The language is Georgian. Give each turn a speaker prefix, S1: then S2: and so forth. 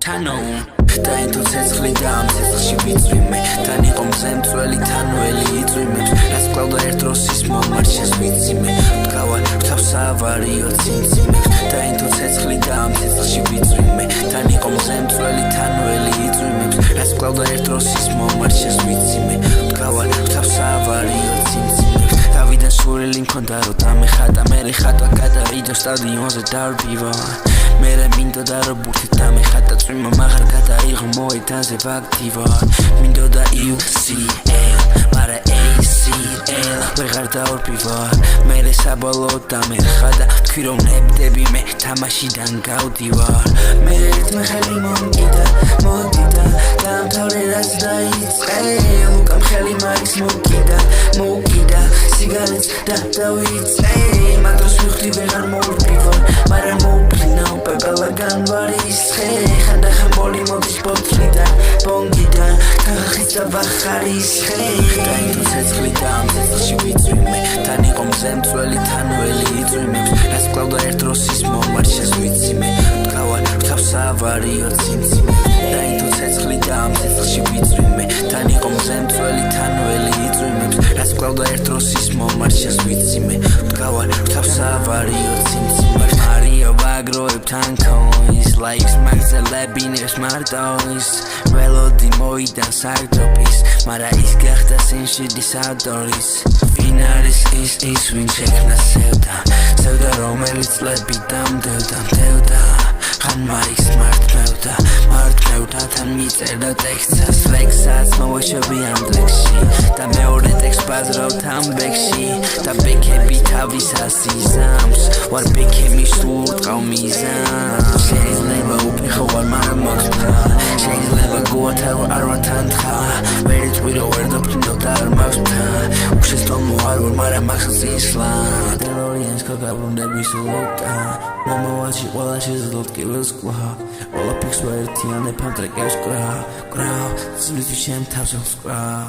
S1: Tano, დაინდო ცეცხლი და ამ ცეცხლში ვიწვიმე თან იყო მზემწველი თანველი იწვიმებს რაც კლავდა ერთ დროს ის მომარჩეს ვიციმე ვდგავარ ვთავს ავარიო ციმციმებს დაინდო ცეცხლი და ამ ცეცხლში ვიწვიმე თან იყო მზემწველი თანველი იწვიმებს რაც კლავდა ერთ დროს ის მომარჩეს ვიციმე ვდგავარ ვთავს ავარიო ციმციმებს დავიდან სურვილი მქონდა რომ დამეხატა მერე ხატვა გადავიდო სტადიონზე დავბივა მერე მინდოდა რომ ბურთით დამეხატა წვიმა მაღარ გადაიღო მოედანზე ვაქტივა მინდოდა UCL მარა ACL ვეღარ დავორბივა მერე საბოლოოდ დამეხატა თქვი რომ ნებდები მე თამაშიდან გავდივარ მე ერთმა ხელი მომკიდა მოდიდა დამთავრე რაც დაიწყე უკამ ხელი მაინც მოკიდა სიგარეტს და დავიწყე მათ დროს ვიხდი ვეღარ მოვდივარ მაგრამ მოვფლინა პეპელაგან ვარისხე ხანდახან ბოლი მოდის ბოთლიდან ბონგიდან ქახის და ვახარისხე დაინდო ცეცხლი და ამ ცეცხლში ვიწვიმე თან იყო მზემწველი თანველი იწვიმებს რაც კლავდა ერთ დროს ის მომარჩეს ვიციმე ვდგავარ ვთავს ავარიო ციმციმებს დაინდო ცეცხლი და ამ ცეცხლში ვიწვიმე თან იყო მზემწველი თანველი იწვიმებს რაც კლავდა ერთ დროს ის მომარჩეს ვიციმე ვდგავარ ვთავს ავარიო ციმციმებს მარიო ვაგროებთან coins likes მაგზელები ნებს მარტოის ველოდი მოიდან საერთობის მარა ის გახდა სენშიდის ავტორის ვინ არის ის ვინ შექმნა სევდა რომელიც წლები დამდევდა ხან მაიქს მართმევდა თან მიწერდა ტექსტს ფლექსას მოვეშები ამ ტექსტში და მეორე ტექსტს ბაზრავთ ამ ბექში და ბექები თავის ასიზამს ვარ ბექები სულ ტყავ მიზანს შეიძლება უფიხო ვარ მაგრამ მოხდა შეიძლება გოათავ არ ვათანთხა ვერ იწვირო ვერ დაფრინდო და არ მახსნა უხსესტომო არ ვარ მაგრამ მახსოვს ისლა დელორიენს კაგაბრუნდების ლოკა მომავალში ყველა შეძლოთ კილოს კლა ყველაფერს ვაერთიანებ ამ ტრეკებს კრავ წვლითვის ჩემ თავს ვსკრავ